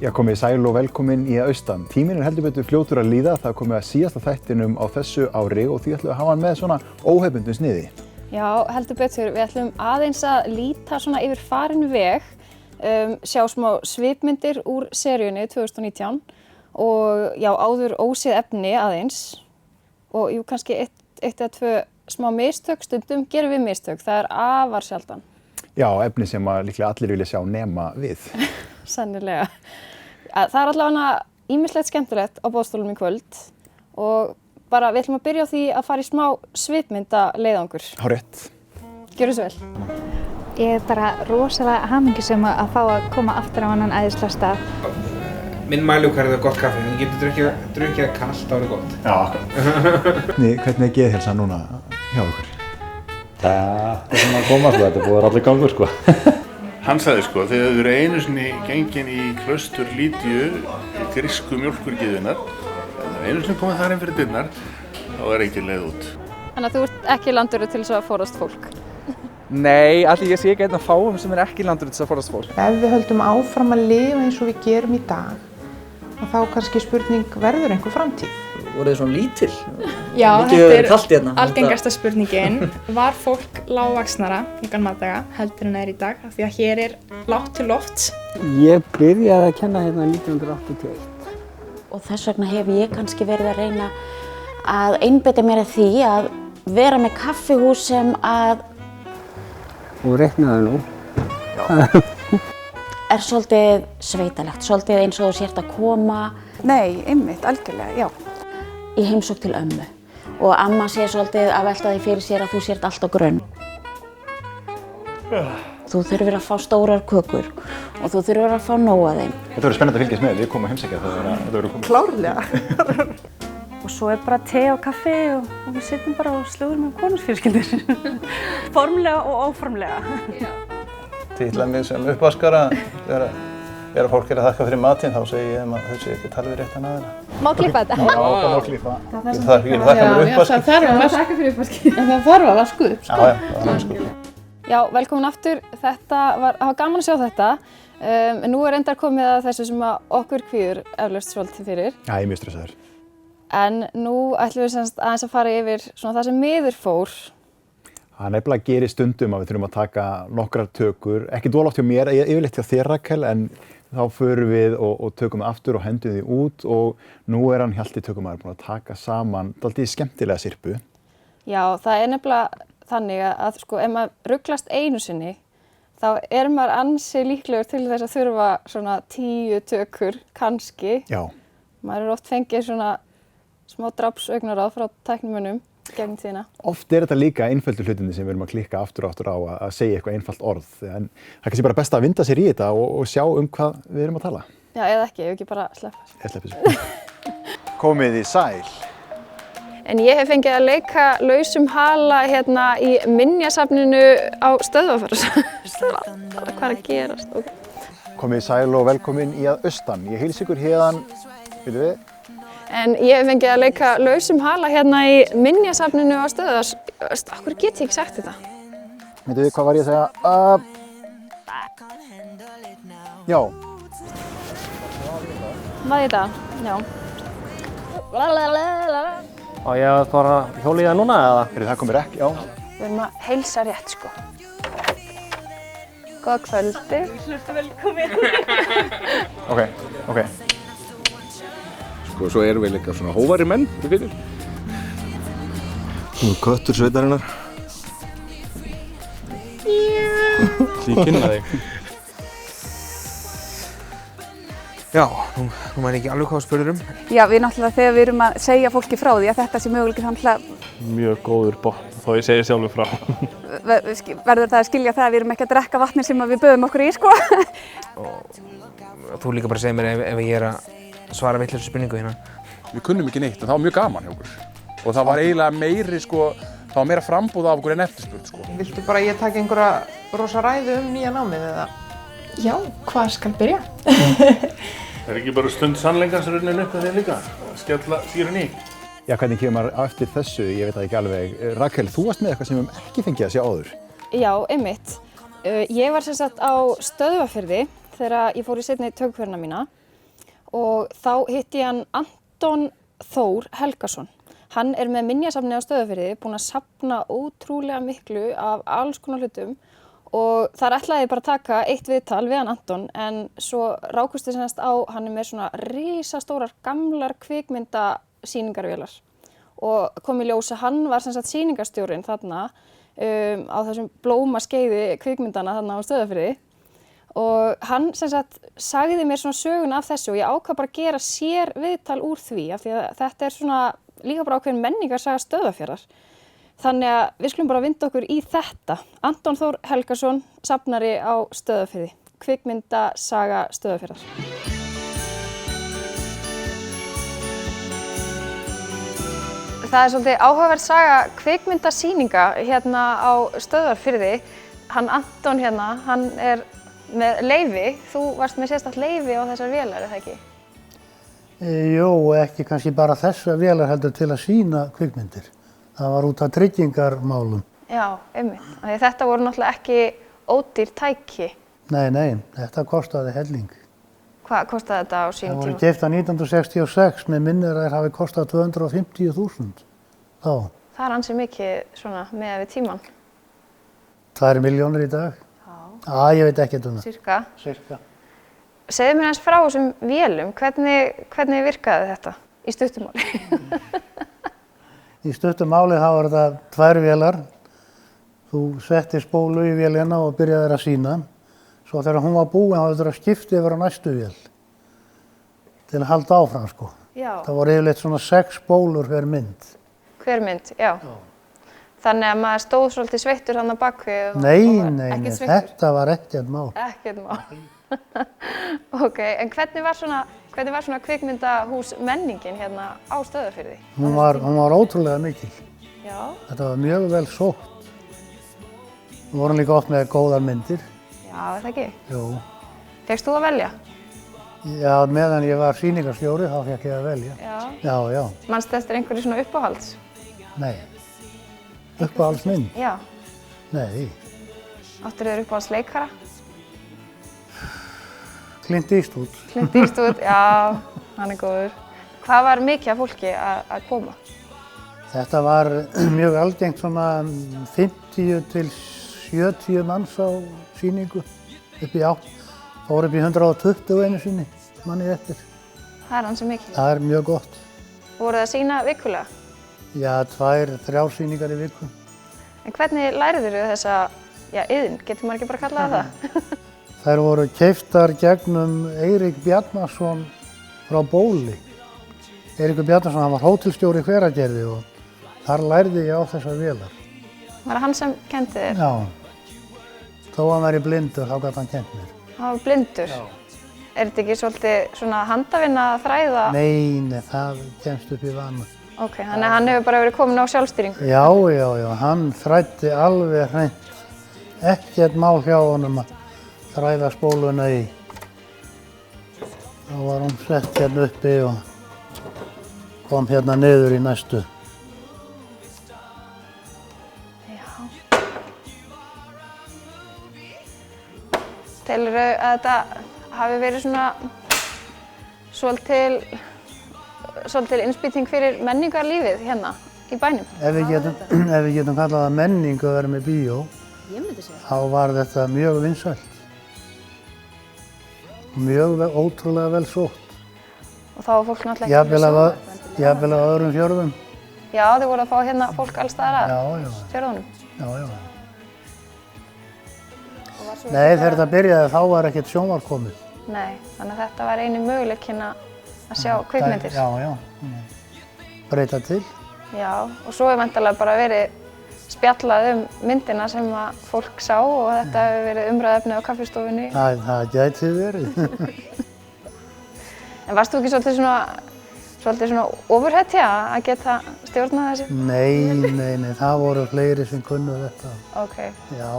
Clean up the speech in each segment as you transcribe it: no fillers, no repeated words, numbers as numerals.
Já, komið sæl og velkomin í Austan. Tíminn heldur betur fljótur að líða. Það komið að síðasta þættinum á þessu ári og því ætlum við að hafa hann með svona óhefbundnu sniði. Já, heldur betur. Við ætlum aðeins að líta svona yfir farinn veg, sjá smá svipmyndir úr seríunni 2019 og já, áður óséð efni aðeins og jú, kannski eitt eða tvö smá mistök, stundum gerum við mistök. Það er afar sjaldan. Já, efni sem að líklega allir vilja sjá nema við. Sennilega. Það er allavega ýmislegt skemmtilegt á boðstólum í kvöld og bara við ætlum að byrja á því að fara í smá svipmyndaleiðangur. Hárrétt. Gjörðu svo vel. Ég er bara rosalega hamingjusöm að fá að koma aftur á annan æðislega stað. Minn mælikvarði er gott kaffi, en ég getur drukkið það kalt, þá er það gott. Já. Hvernig er geðheilsan núna hjá ykkur? Það er svona að koma sko, þetta er búið allir gangur sko. Hann sagði sko, þegar þau eru einu sinni gengin í klaustur Lídíu, grísku mjólkurgyðjunnar, þegar þau eru einu sinni komið þar inn fyrir dyrnar, þá er ekki leið út. Þannig að þú ert ekki landurur til þess að forðast fólk? Nei, allir ég sé ekki einn af fáum sem er ekki landurur til þess að forðast fólk. Ef við höldum áfram að lifa eins og við gerum í dag, þá kannski spurning verður einhver framtíð. Voru þið svona lítil? Já, þetta er algengasta spurningin. Var fólk lágvaxnara í gamla daga heldur en er í dag? Af því að hér er lágt til lofts. Ég byrjaði að kenna hérna 1981. Og þess vegna hef ég kannski verið að reyna að einbeita mér að því að vera með kaffihús sem að... Og reiknaðu nú. er svolítið sveitalegt, svolítið eins og þú sért að koma... Nei, einmitt, algjörlega, já. Í heimsókn til ömmu og amma sé svolítið að velta því fyrir sér að þú sért alltaf grönn. Þú þurfir að fá stórar kökur og þú þurfir að fá nóg af þeim. Þetta verður spennandi að fylgjast með, við komum að heimsækja þegar þetta verður komið. Klárlega. Og svo er bara te og kaffi og við sitjum bara og slúðrum með konungsfjölskyldur. Formlega og óformlega. Titlaði mig sem uppvaskara. Þegar fólk er að þakka fyrir matinn, þá segi ég þeim að þau séu ekki tala við réttan aðila. Má klippa þetta? Já, það má klippa. Ég þakka fyrir uppvaskinn. Þakka fyrir uppvaskinn. En það þarf að vasku upp, sko. Já, það er vasku upp. Já, velkomin aftur. Það var gaman að sjá þetta. Nú er reyndar komið að þessu sem að okkur kvíður eflaust svolítið fyrir. Já, ég er mjög stressaður. En nú ætlum við aðeins að fara yfir svona það sem miður fór. Það nefnilega gerir stundum að við þurfum að taka nokkrar tökur, ekki dólátt hjá mér, yfirleitt hjá þér Rakel, en þá förum við og tökum aftur og hendum því út og nú er hann Hjalti tökumaður búinn að taka saman dálítið skemmtilega sirpu. Já, það er nefnilega þannig að sko, ef maður ruglast einu sinni, þá er maður ansi líklegur til þess að þurfa svona 10 tökur, kannski. Já. Maður er oft fengið svona smá drapsaugnaráð frá tæknimönnum. Gegnum tíðina. Oft er þetta líka einföldu hlutinni sem við erum að klikka aftur og aftur á að segja eitthvað einfalt orð. En það er kannski bara best að vinda sér í þetta og sjá hvað við erum að tala. Já, eða ekki, ef ekki bara sleppa. Ég sleppi þessu. Komið í sæl. En ég hef fengið að leika lausum hala hérna í minjasafninu á Stöðvarfjörðs. Hvað er að gerast? Okay. Komið í sæl og velkomin í að Austan. Ég heilsa ykkur héðan, byrju við. En ég hef fengið að leika lausum hala hérna í minjasafninu á Stöðvars. Akkur get ég ekki sagt þetta? Veitu þið hvað var ég að segja? Já. Hvað er þetta? Já. Á ég að bara hjóla í það núna eða? Það komir ekki, já. Við erum að heilsa rétt sko. Góða kvöldi. Hlurtu velkomin. Ok. Og svo erum við líka svona hóvari menn, við fyrir. Nú köttur sveitarinnar. Því kynna þig. Já, nú maður ekki alveg hvað spurður um. Já, við náttúrulega þegar við erum að segja fólki frá því að þetta sé möguleiki þannig Mjög góður botn, þó ég segi sjálfur frá. verður það að skilja það að við erum ekki að drekka vatnið sem við böðum okkur í, sko. Og þú líka bara segir mér ef ég er að svara vitlausu spurningu hérna. Við kunnum ekki neitt, en það var mjög gaman hjá okkur. Og það var eiginlega meiri, sko, það var meira frambúð af okkur en eftirspurn, sko. Viltu bara ég taka einhverja rosa ræðu nýja námið eða? Já, hvað skal byrja? Er ekki bara stund sannleikans runnin upp með þér líka? Skella síðan í? Já, hvernig kemur maður eftir þessu? Ég veit það ekki alveg. Rakel, þú varst með eitthvað sem við ekki fengið að sjá áður. Já, einmitt. Ég var sem sagt á Stöðvarfirði þegar ég fór í seinni tökuförina mína og þá hitti ég hann Anton Þór Helgason. Hann með minjasafni á Stöðvarfirði, búinn að safna ótrúlega miklu af alls konar hlutum og þar ætlaði ég bara að taka eitt viðtal við hann Anton en svo rákust við semst á hann með svona risastórar gamlar kvikmyndasýningarvélar og kom í ljós að hann var semst sýningarstjórinn þarna á þessum blómaskeiði kvikmyndana þarna á Stöðvarfirði og hann semst sagði mér svona söguna af þessu og ég ákvað bara að gera sér viðtal úr því af því að þetta svona líka bara ákveðin menningarsaga Stöðvarfjarðar. Þannig að við skulum bara vinda okkur í þetta. Anton Þór Helgason, safnari á Stöðvarfirði, kvikmyndasaga Stöðvarfjarðar. Það svolítið áhugaverð saga kvikmyndasýninga hérna á Stöðvarfirði. Hann Anton hérna, hann með leyfi. Þú varst með sérstakt leyfi á þessar vélar, er það ekki? Jú, ekki kannski bara þessar vélar heldur til að sýna kvikmyndir. Það var út af tryggingarmálum. Já, einmitt. Þetta voru náttúrulega ekki ódýr tæki. Nei, þetta kostaði helling. Hvað kostaði þetta á sínum tíma? Það voru keypt 1966, með minnir að þær hafi kostað 250.000 þá. Það ansi mikið svona með við tíman. 2 milljónir í dag. Já, ég veit ekkert um það. Sirka. Segðu mér aðeins frá þessum vélum, hvernig virkaði þetta í stuttumáli? Í stuttumáli þá var þetta 2 vélar. Þú setti spólu í vélina og byrjaði að sýna. Svo þegar hún var búin þá þetta að skipta yfir á næstu vél til að halda áfram sko. Já. Það voru yfirleitt svona 6 spólur hver mynd. Hver mynd, já. Þannig að maður stóð svolítið sveittur hann á bakvið. Nei, þetta var ekkert mál. Ekkert mál. Ok, en hvernig var svona kvikmyndahús menningin hérna á Stöðvarfirði? Hún var ótrúlega mikil. Já. Þetta var mjög vel sótt. Við vorum líka oft með góðar myndir. Já, er það ekki? Jú. Fékkst þú að velja? Já, meðan ég var sýningarstjóri þá fékk ég að velja. Já. Manstu eftir einhverju svona uppáhalds? Nei. Uppáhaldsmynd? Já. Nei. Áttirðu þér uppáhalds leikara? Clint Eastwood. Clint Eastwood, já, hann góður. Hvað var mikið af fólki að koma? Þetta var mjög algengt svona 50 til 70 manns á sýningu upp í 8. Fór upp í 120 einu sinni, manni eftir. Það ansi mikið. Það mjög gott. Voru það að sýna vikulega? Já, 2-3 sýningar í viku. En hvernig læriðirðu þessa, iðn, getur maður ekki bara kallað það? Þær voru keyptar gegnum Eirík Bjarnason frá Bóli. Eiríkur Bjarnason, hann var hótelstjóri í Hveragerði og þar lærði ég á þessar vélar. Var það hann sem kenndi þér? Já. Þó hann væri blindur, þá gat hann kennt mér. Hann var blindur? Já. Er þetta ekki svolítið svona handavinna að þræða? Nei, það kemst upp í vana. Ok, þannig að hann hefur bara verið komin á sjálfstýringu? Já, hann þræddi alveg hreint. Ekkert mál hjá honum að þræða spóluna í. Þá var hún sett hérna uppi og kom hérna niður í næstu. Já. Telurðu að þetta hafi verið svona svolítil innspýting fyrir menningarlífið hérna í bænum? Ef við getum kallað það menningu að vera með bíó, þá var þetta mjög vinsælt. Mjög ótrúlega vel sótt. Og þá var fólk náttúrulega ekki fyrir svo? Jafnvel á öðrum fjörðum. Já, þið voru að fá hérna fólk alls staðar að fjörðunum? Já. Nei, þegar þetta byrjaði þá var ekkert sjónvarp komið. Nei, þannig að þetta var eini möguleikinn að sjá kvikmyndir. Já. Breyta til. Já, og svo hefur væntanlega bara verið spjallað myndina sem að fólk sá og þetta hefur verið umræðuefni á kaffistofunni. Það gæti verið. En varst þú ekki svolítið svona ofurhetja að geta stjórnað þessu? Nei, það voru fleiri sem kunnu þetta. Ok. Já.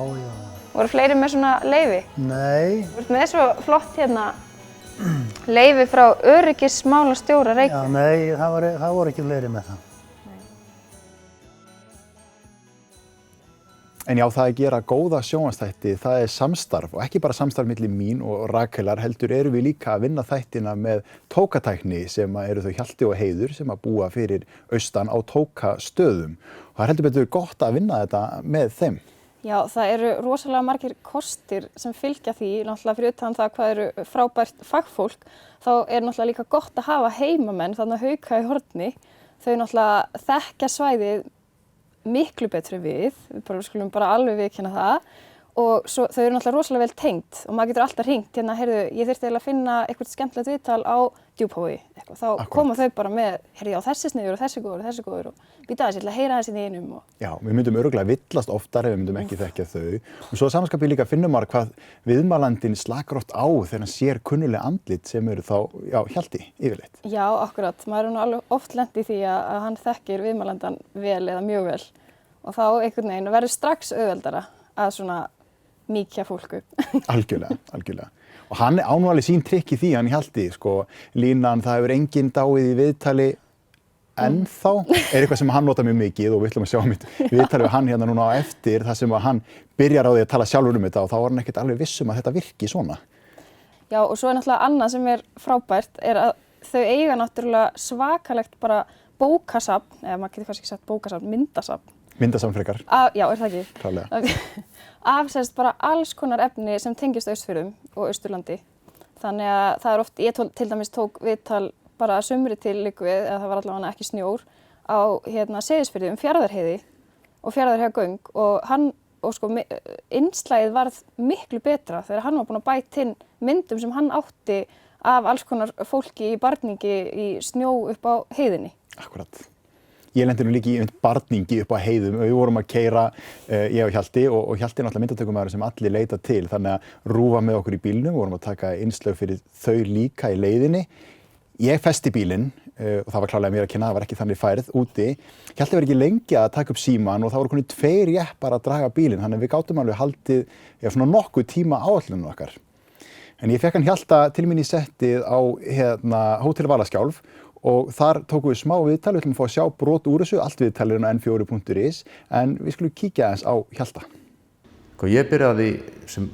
Voru fleiri með svona leyfi? Nei. Þú ert með svo flott hérna leyfi frá öryggismálastjóra Reykjavík. Já, nei, það voru ekki fleiri með það. En já, það að gera góða sjónvarpsþætti, það samstarf og ekki bara samstarf milli mín og Rakelar, heldur erum við líka að vinna þættina með tókatækni sem eru þau Hjalti og Heiður sem að búa fyrir austan á tókastöðum. Og það heldur betur gott að vinna þetta með þeim. Já, það eru rosalega margir kostir sem fylgja því, náttúrulega fyrir utan það hvað eru frábært fagfólk, þá náttúrulega líka gott að hafa heimamenn, þannig að Hauka í horni, þau náttúrulega þekkja svæðið miklu betri við skulum bara alveg viðurkenna það og svo, þau eru náttúrulega rosalega vel tengd og maður getur alltaf hringt hérna, heyrðu, ég þyrfti eiginlega að finna eitthvað skemmtilegt viðtal á Djúpavogi, þá koma þau bara með, heyrðu, já, þessi sniður og þessi góður og býta aðeins, ég ætla að heyra þessi í einum. Já, við myndum örugglega villast oftar ef við myndum ekki þekkja þau og svo samanskapið líka finnum maður hvað viðmælandinn slakar oft á þegar hann sér kunnuleg andlit sem eru þá, já, Hjalti yfirleitt. Já, akkurat, maður er nú alveg oft lent í því að hann þekkir viðmælandann vel eða mjög vel og þá einhvern veginn verður strax auðveldara að svona mýkja fólk upp. Algjörlega. Og hann ánvalið sín trikk í því, hann Hjalti, sko, línan, það hefur enginn dáið í viðtali ennþá, eitthvað sem hann notar mjög mikið og við ætlum að sjá mitt viðtali við hann hérna núna á eftir, þar sem að hann byrjar á því að tala sjálfur um þetta og þá var hann ekkert alveg viss að þetta virki svona. Já, og svo náttúrulega annað sem frábært að þau eiga náttúrulega svakalegt bara bókasafn, eða maður getur kannski sagt bókasafn, myndasafn. Myndasafn frekar. Já, það ekki? Klálega. Afsest bara alls konar efni sem tengist Austfjörðum og Austurlandi. Þannig að það oft, ég til dæmis tók viðtal bara að sumri til líku við, eða það var allavega ekki snjór, á Seyðisfirði Fjarðarheiði og Fjarðarheiðargöng og sko innslagið varð miklu betra þegar hann var búinn að bæta inn myndum sem hann átti af alls konar fólki í barningi í snjó upp á heiðinni. Akkurat. Ég lendi nú líka í barningi upp á heiðum og við vorum að keyra, ég og Hjalti og Hjalti er náttúrulega myndatökumæður sem allir leita til þannig að rúfa með okkur í bílnum, vorum að taka innslög fyrir þau líka í leiðinni. Ég festi bílinn og það var klárlega mér að kenna, það var ekki þannig færð úti. Hjalti var ekki lengi að taka upp símann og það voru konið 2 jeppar að draga bílinn, þannig að við gátum alveg haldið svona nokkuð tíma áætlunum okkar. En ég fekk hann Hjalta til mín í settið á Hótel Valaskjálf og þar tókum við smá viðtal, við ætlum að fá að sjá brot úr þessu, allt viðtalið á n4.is, en við skulum kíkja aðeins á Hjalta. Ég byrjaði sem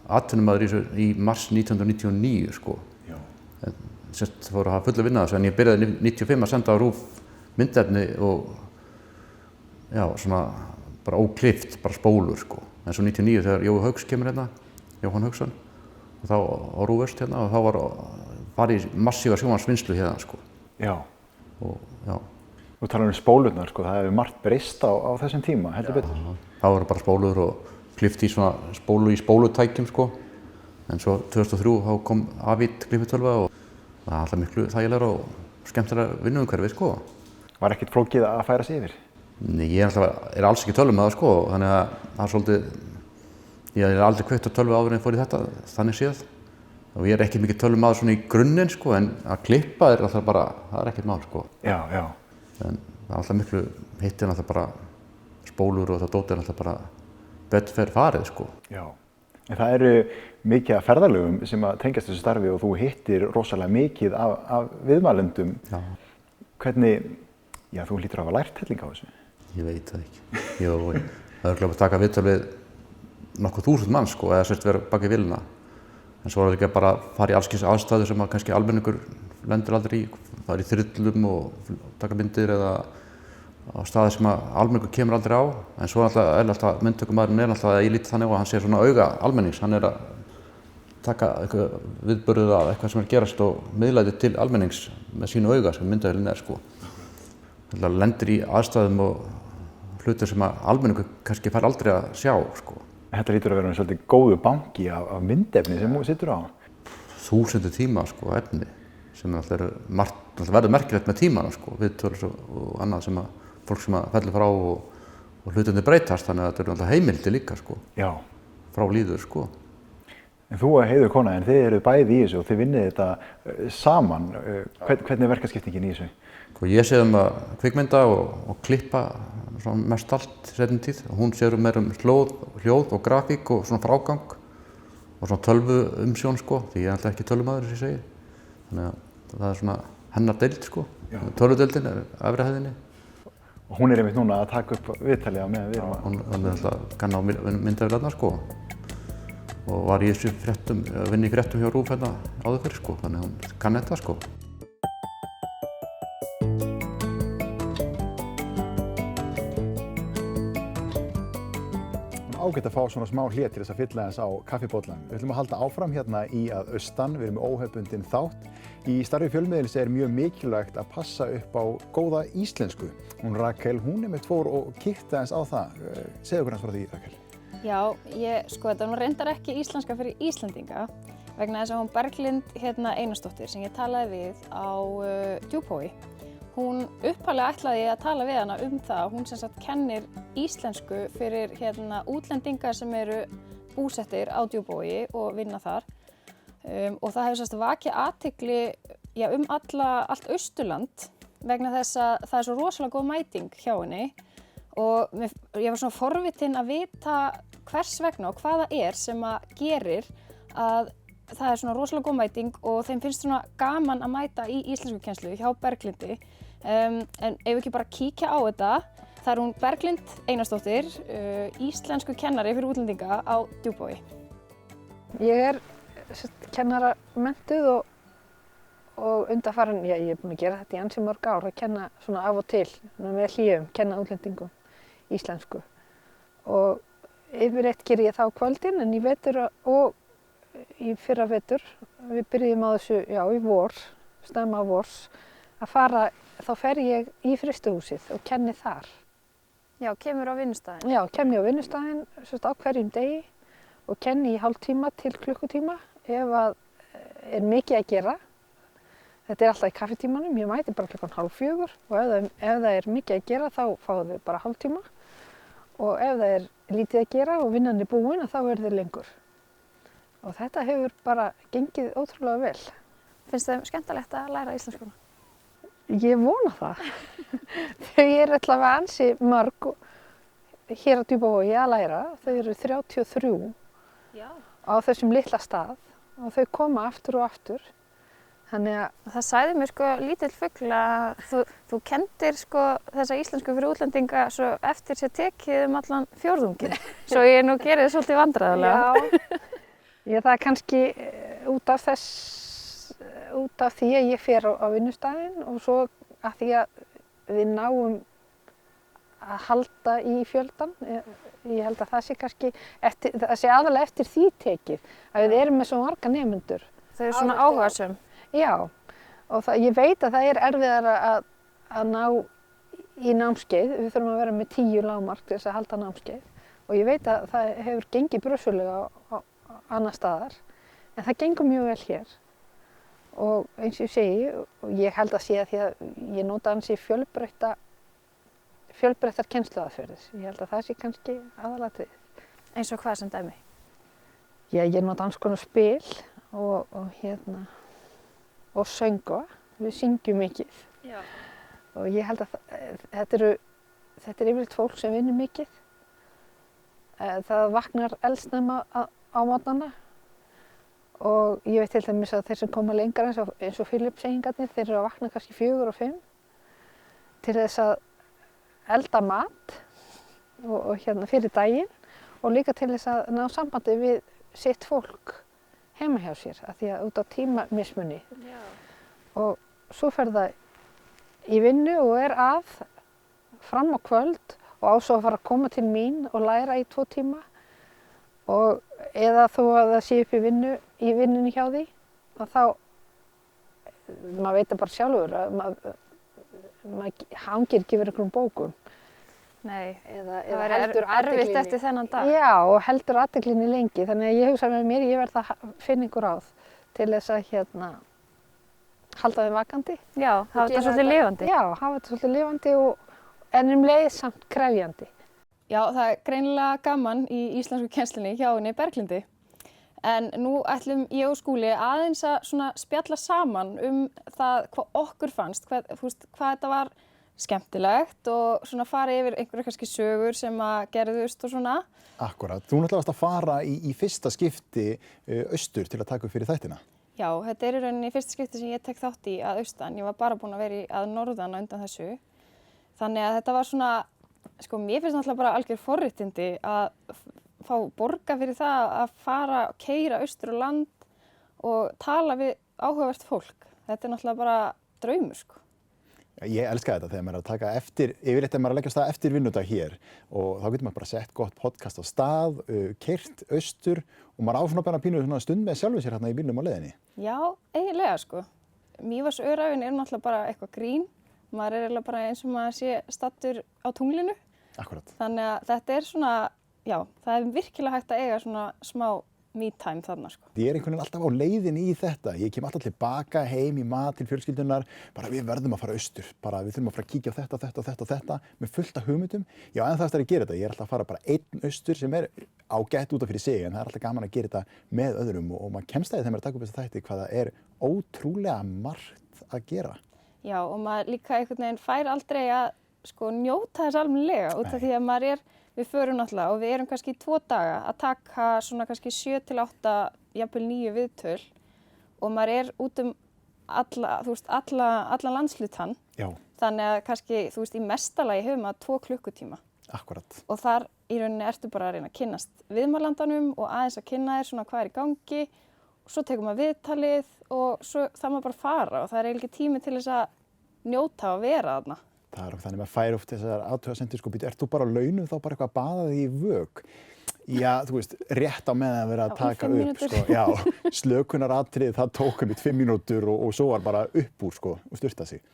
atvinnumaður í mars 1999, sko. Það fór að hafa fulla vinna þessu, en ég byrjaði 95 að senda á RÚV myndefni og já, svona bara óklippt, bara spólur, sko. En svo 99 þegar Jói Hauks kemur hérna, Jóhann Hauksson, og þá á RÚV Öst hérna, og þá var í massífa sjónvarpsvinnslu hérna, sko. Já. Og, já. Þú talar spólurnar, sko, það hefur margt breyst á þessum tíma, heldur betur. Það voru bara spólur og klippt í svona spólu í spólutækjum, sko. En svo 2003 þá kom Avid klippitölva og það er alltaf miklu þægilegra og skemmtilega vinnuumhverfi, sko. Var ekkert flókið að færa sig yfir? Nei, ég er alls ekki tölvumaður, sko, þannig að það er svolítið, ég er aldrei kveikt á tölvu áður en ég fór í þetta, þannig séð. Og ég er ekki mikið tölvumaður svona í grunninn, sko, en að klippa er alltaf bara, það er ekkert mál, sko. Já. En það er alltaf miklu, hitt er alltaf bara spólur og það dót er alltaf bara betur farið, sko. Já. En það eru mikið af ferðalögum sem að tengjast þessu starfi og þú hittir rosalega mikið af viðmælendum. Já. Hvernig, já, þú hlýtur að hafa lært helling á þessu? Ég veit það ekki. Það er örugglega að taka viðtal við nokkuð 1000 manns, sko, eða sért vera bak við vélina. En svo er það líka bara að fara í alls kyns aðstæður sem að kannski almenningur lendir aldrei í. Fara í þyrlum og taka myndir eða á staði sem að almenningur kemur aldrei á. En svo er alltaf myndtökumaðurinn alltaf að ég líti þannig og hann sé svona auga almennings. Hann er að taka eitthvað viðburðið af eitthvað sem er gerast og miðlæti til almennings með sínu auga sem myndavélin er, sko. Það lendir í aðstæðum og hlutir sem að almenningur kannski fær aldrei að sjá, sko. Þetta lítur að vera svolítið góðu banki af myndefni sem þú situr á. 1000 tíma, sko, efni sem alltaf verður merkilegt með tímana, sko, viðtöl og annað sem að fólk sem að fellur frá og hlutinni breytast, þannig að þetta eru alltaf heimildi líka, sko. Já. Frá líður, sko. En þú og Heiður kona, en þið eru bæði í þessu og þið vinnið þetta saman. Hvernig er verkaskiptingin í þessu? Ég sé að kvikmynda og klippa mest allt í seinni tíð. Hún sér meira hljóð og grafík og svona frágang og svona tölvu umsjón, sko, því ég er alltaf ekki tölvumaður, sem ég segi. Þannig að það er svona hennar deild, sko. Tölvudeildin er efri hæðinni. Og hún einmitt núna að taka upp viðtalið á meðan við erum að... Hún er alltaf kann á myndavélarnar sko og var í þessu fréttum, vinni í fréttum hjá RÚV hérna áður fyrir sko, þannig að hún kann þetta sko. Ágætt að fá svona smá hlé til þess að fylla þess á kaffibóllan. Við ætlum að halda áfram hérna í að austan, við erum með óhefbundinn þátt. Í starfi fjölmiðils er mjög mikilvægt að passa upp á góða íslensku. Hún Rakel, hún einmitt fór og kíkti aðeins á það. Segðu okkur hans frá því, Rakel. Já, þetta reyndar ekki íslenska fyrir Íslendinga vegna þess að hún Berglind Einarsdóttir sem ég talaði við á Djúpavogi. Hún upphaflega ætlaði að tala við hana það að hún sem sagt kennir íslensku fyrir útlendinga sem eru búsettir á Djúpavogi og vinna þar. Og það hefur sem sagt vakið athygli allt Austurland vegna þess að það er svo rosalega góð mæting hjá henni og ég var svona forvitin að vita hvers vegna og hvað það er sem að gerir að það er svona rosalega góð mæting og þeim finnst svona gaman að mæta í íslenskukennslu hjá Berglindi. En ef við ekki bara kíkja á þetta, það er hún Berglind Einarsdóttir, íslensku kennari fyrir útlendinga á Djúpavogi. Ég er kennaramentuð og undanfarin, ég er búin að gera þetta í ansi mörg ár, að kenna svona af og til, með hlýjum, kenna útlendingum íslensku. Og yfirleitt ger ég það á kvöldin en í vetur og í fyrra vetur, við byrjum á þessu, í vor, snemma vors, að fara, þá fer ég í frystihúsið og kenni þar. Já, kemur á vinnustaðinn? Já, kem ég á vinnustaðinn á hverjum degi og kenni í hálftíma til klukkutíma ef að er mikið að gera. Þetta er alltaf í kaffitímanum, ég mæti bara 3:30 og ef það er mikið að gera þá fáum við bara hálftíma og ef það er lítið að gera og vinnan er búin þá er þeir lengur. Og þetta hefur bara gengið ótrúlega vel. Finnst þeim skemmtilegt að læra íslenskuna? Ég vona það. Þau eru allavega ansi mörg hér á Djúpavogi að læra. Þau eru 33 á þessum litla stað og þau koma aftur og aftur. Þannig að það sagði mér lítill fugl að þú kendir þessa íslensku fyrir útlendinga svo eftir sér tekið allan fjórðunginn. Svo ég nú gerði það svolítið vandræðalega. Já, það er kannski út af því að ég fer á vinnustaðinn og svo að því að við náum að halda í fjöldan. Ég held að það sé kannski, það sé aðalega eftir því tekið, að við erum með svo marga nemendur. Þau eru svona áhugasöm. Já, og ég veit að það er erfiðara að ná í námskeið. Við þurfum að vera með 10 lágmark til þess að halda námskeið og ég veit að það hefur gengið brösulega á annar staðar, en það gengur mjög vel hér. Og eins og ég segi, og ég held að sé að því að ég nota ansi fjölbreyttar kennsluaðferðir. Ég held að það sé kannski aðalatriðið. Eins og hvað sem dæmi? Já, ég nota alls konar spil og söngva. Við syngjum mikið. Já. Og ég held að þetta er yfirleitt fólk sem vinnur mikið. Það vaknar eldsnemma á morgnana. Og ég veit til dæmis að þeir sem koma lengra eins og Filippseyingarnir, þeir eru að vakna kannski 4 og 5 til þess að elda mat og fyrir daginn og líka til þess að ná sambandi við sitt fólk heima hjá sér af því að út á tímamismunni. Og svo fer það í vinnu og er að fram á kvöld og á svo að fara að koma til mín og læra í 2 tíma og eða þó að það sé upp í vinnunni hjá því og þá, maður veit það bara sjálfur að maður hangir ekki verið einhverjum bókum. Nei, eða það verður erfitt eftir þennan dag. Já, og heldur athyglinni lengi, þannig að ég hugsa með mér, ég verð að finna ykkur ráð til þess að halda þeim vakandi. Já, hafa þetta svolítið lifandi. Já, hafa þetta svolítið lifandi en leið samt krefjandi. Já, það er greinilega gaman í íslensku kennslunni hjá henni Berglindi. En nú ætlum ég og Skúli aðeins að spjalla saman það hvað okkur fannst, hvað þetta var skemmtilegt og fara yfir einhverja kannski sögur sem að gerðust og svona. Akkúrat. Þú náttúrulega varst að fara í fyrsta skipti austur til að taka upp fyrir þættina. Já, þetta er í rauninni fyrsta skipti sem ég tek þátt í að austan. Ég var bara búin að vera að norðan á undan þessu. Þannig að þetta var svona, sko mér finnst náttúrulega bara algjör forréttindi að fá borga fyrir það að fara og keyra austur á land og tala við áhugavert fólk. Þetta er náttúrulega bara draumur, sko. Ég elska þetta þegar maður er að taka eftir, yfirleitt er maður að leggja af stað eftir vinnudag hér og þá getur maður bara sett gott podcast á stað, keyrt austur og maður á svona bara pínu svona stund með sjálfu sér hérna í bílnum á leiðinni. Já, eiginlega sko. Mývatnsöræfin er náttúrulega bara eitthvað grín. Maður er eiginlega bara eins og maður sé stattur á tunglinu. Akkurat. Þannig að þetta er svona, já, það er virkilega hægt að eiga svona smá me-time þarna sko. Ég er einhvern veginn alltaf á leiðinni í þetta. Ég kem alltaf tilbaka heim í mat til fjölskyldunar, bara við verðum að fara austur, bara við þurfum að fara að kíkja á þetta með fullt af hugmyndum. Já, en það er að gera þetta. Ég er alltaf að fara bara einn austur sem er ágætt út af fyrir sig, en það er alltaf gaman að gera þetta með öðrum og maður kemst að því þegar maður er að taka upp þessa þætti hvað það er ótrúlega margt að gera. Já, og maður líka einhvern veginn fær aldrei að sko njóta þess almennilega út af því að maður við förum náttúrulega og við erum kannski 2 daga að taka svona kannski 7 til 8, jafnvel 9 viðtöl og maður út allan landshlutann. Já. Þannig að kannski, í mestalagi hefur maður 2 klukkutíma. Akkurat. Og þar í rauninni ertu bara að reyna að kynnast viðmælandanum og aðeins að kynna þér svona hvað er í gangi og svo tekur maður viðtalið og svo það maður bara fara og það er eiginlega ekki tími til þess að njóta og vera þarna. Það er þannig að maður fær oft þessar athugasemdir, sko, ert þú bara á launum þá bara eitthvað að baða þig í vök? Já, þú veist, rétt á meðan að vera að taka upp, sko, já, slökunaratriðið, það tók 5 mínútur og svo var bara upp úr, sko, og styrta sig.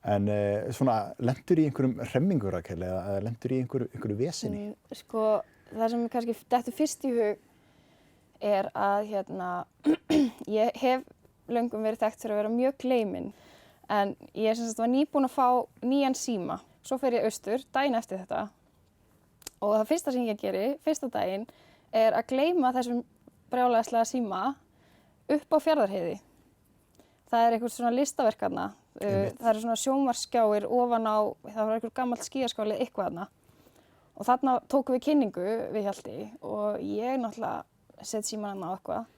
En svona, lendur í einhverjum hremmingur, Rakel, eða lendur í einhverju vesinni? Sko, það sem kannski dettur fyrst í hug er að, ég hef löngum verið þekkt fyrir að vera mjög gleymin. En ég var nýbúin að fá nýjan síma. Svo fer ég austur daginn eftir þetta og það fyrsta sem ég geri, fyrsta daginn, er að gleyma þessum brjálæðislega síma upp á Fjarðarheiði. Það er einhvers svona listaverk þarna. Það eru svona sjónvarpsskjáir ofan á, það var einhver gamall skíðaskáli eitthvað þarna. Og þarna tókum við kynningu við Hjalti og ég náttúrulega set síman þarna á eitthvað.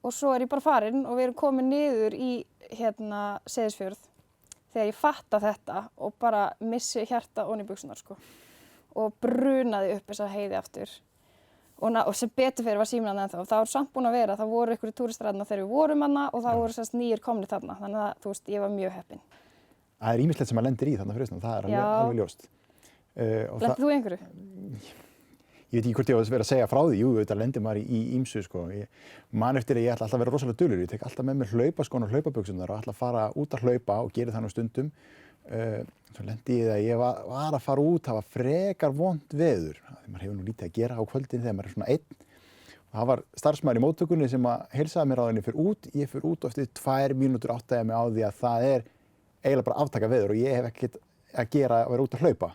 Og svo er ég bara farin og við erum komin niður í Seyðisfjörð. Þegar ég fatta þetta og bara missi hjarta ofan í buxurnar sko. Og brunaði upp þessa heiði aftur. Og sem betur fyrir var síminn þarna ennþá. Það var samt búin að vera, það voru einhverjir túristar þarna þegar við vorum þarna og það voru nýir komnir þarna. Þannig að ég var mjög heppin. Það er ýmislegt sem maður lendir í þarna fyrir austan, það er alveg ljóst. Lendir þú í einhverju? Ég veit ekki hvort ég á að vera að segja frá því, jú, þetta lendir maður í ýmsu, sko. Man eftir að ég ætla alltaf að vera rosalega duglegur, ég tek alltaf með mér hlaupaskóna og hlaupabuxurnar og ætla að fara út að hlaupa og gera það nú stundum. Svo lendi ég að ég var að fara út, það var frekar vont veður. Maður hefur nú lítið að gera á kvöldin þegar maður er svona einn. Og það var starfsmaður í móttökunni sem að heilsaði mér á henni fyrir út. Ég fyrir út og eftir 2 mínútur áttaði mig á því að það er eiginlega bara aftaka veður og ég hef ekkert að gera að vera út að hlaupa.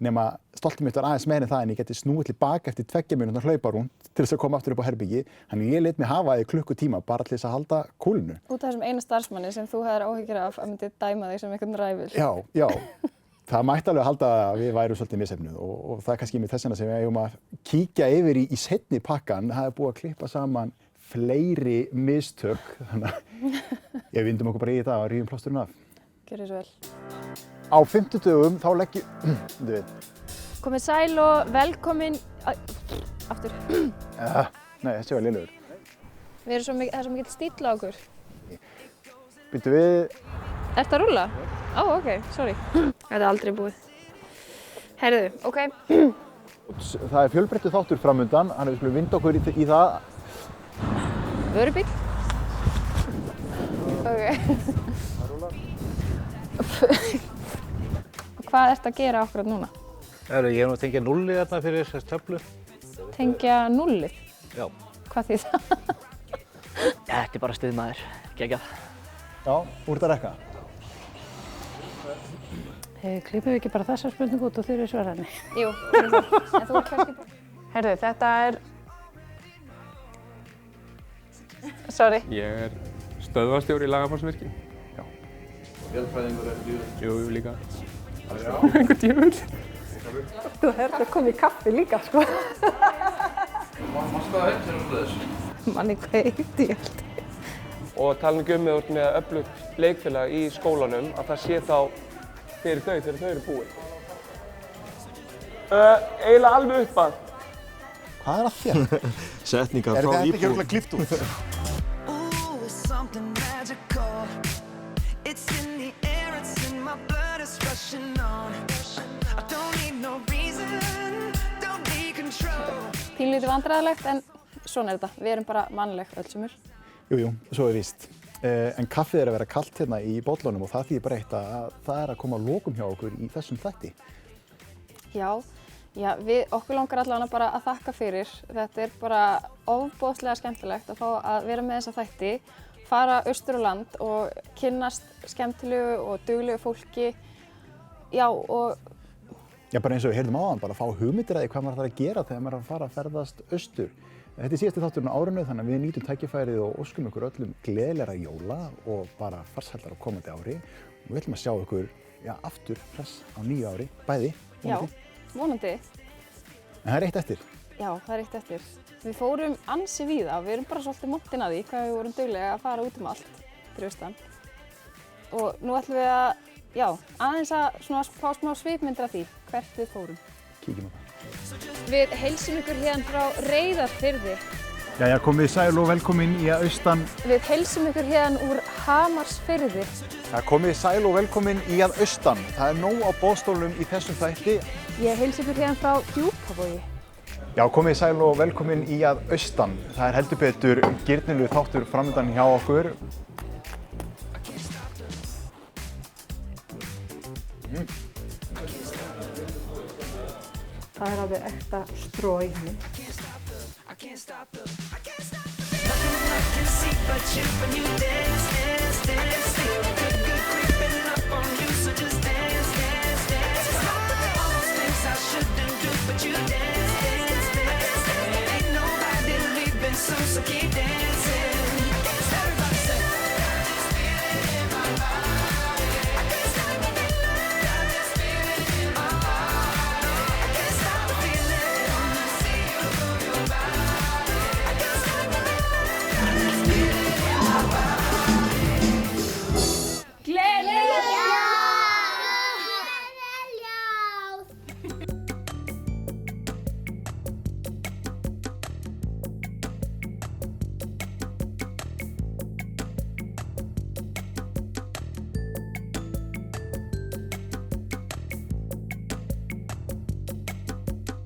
Nema stoltið mitt var aðeins meira en það en ég geti snúið tilbaka eftir 2 mínútur hlauparúnd til þess að koma aftur upp á herbyggi. Þannig ég lét mig hafa í klukkutíma bara til þess að halda kúlinu. Út af þessum eina starfsmanni sem þú hefðir áhyggjur af að myndi dæma þig sem einhvern ræfil. Já. Það mætti alveg halda að við værum svolítið misheppnuð og það er kannski með þessina sem við eigum að kíkja yfir í seinni pakkan. Það er búið að klippa saman fleiri mistök. Þannig að við vindum okkur bara í þetta og rífum plásturinn af. Gjörðu svo vel. Á 50 dögum þá leggjum... Komið sæl og velkomin... Aftur. Nei, þessi var lélegur. Það er svo mikið stíll á okkur. Býttu við... Ertu að rúlla? Ó, ok, sorry. Þetta er aldrei búið. Herðu, ok. Það er fjölbreyttur þáttur framundan, þannig við skulum vinda okkur í það. Vörubíll. Ok. Hvað ertu að gera akkurat núna? Ég er nú að tengja 0 þarna fyrir þessar töflu. Tengja 0? Já. Hvað þýðir það? Þetta er bara stuðmaður, geggjað. Já, úr þetta rekka. Klippum við ekki bara þessa spurningu út og þurfum svara henni? Jú, en þú kannski bara... Herðu, þetta er... Sorry. Ég er stöðvarstjóri í Lagarfossvirkjun. Já. Vélfræðingur er djöfull. Jú, líka. Já. Einhver djöfull. Þú herði að koma í kaffi líka, sko. Mástu það heitt fyrir þessu? Manni, hvað heiti ég held? Og talandi um með öflugt leikfélag í skólanum að það sé þá fyrir þau þegar þau eru búin? Eiginlega alveg upp að. Hvað að þér? Setningar frá Er þetta ekki íbúð. örugglega klippt út? Pínlítið vandræðilegt en svona er þetta. Við erum bara mannleg öll sumur. Jú, svo er víst. En kaffið er að vera kalt hérna í bollunum og það þýðir bara eitt að það er að koma að lokum hjá okkur í þessum þætti. Já, okkur langar allavega bara að þakka fyrir. Þetta er bara ofboðslega skemmtilegt að fá að vera með þessa þætti, fara austur á land og kynnast skemmtilegu og duglegu fólki. Já, bara eins og við heyrðum áðan, bara fá hugmyndir að því hvað maður þarf að gera þegar maður er að fara að ferðast austur. Þetta er síðasti þátturinn á árinu þannig að við nýtum tækifærið og óskum ykkur öllum gleðilegra jóla og bara farsældar á komandi ári. Og við ætlum að sjá ykkur aftur hress á nýju ári, bæði, vonandi. Já, vonandi. En það er eitt eftir. Já, það er eitt eftir. Við fórum ansi víða, við erum bara svolítið montin að því hvað við vorum duglega að fara út allt fyrir austan. Og nú ætlum við að, aðeins að fá smá svipmyndir af því hvert við fórum. Kíkjum á það. Við heilsum ykkur hérna frá Reyðarfirði. Jæja, komið sæl og velkomin í að austan. Við heilsum ykkur hérna úr Hamarsfirði. Komið sæl og velkomin í að austan. Það er nóg á boðstólum í þessum þætti. Ég heilsum ykkur hérna frá Djúpavogi. Já, komið sæl og velkomin í að austan. Það er heldur betur girnilegur þáttur framöndan hjá okkur. Það er alveg ekta stró í henni. But you dance, dance, dance, good, good creeping up on you, so just dance.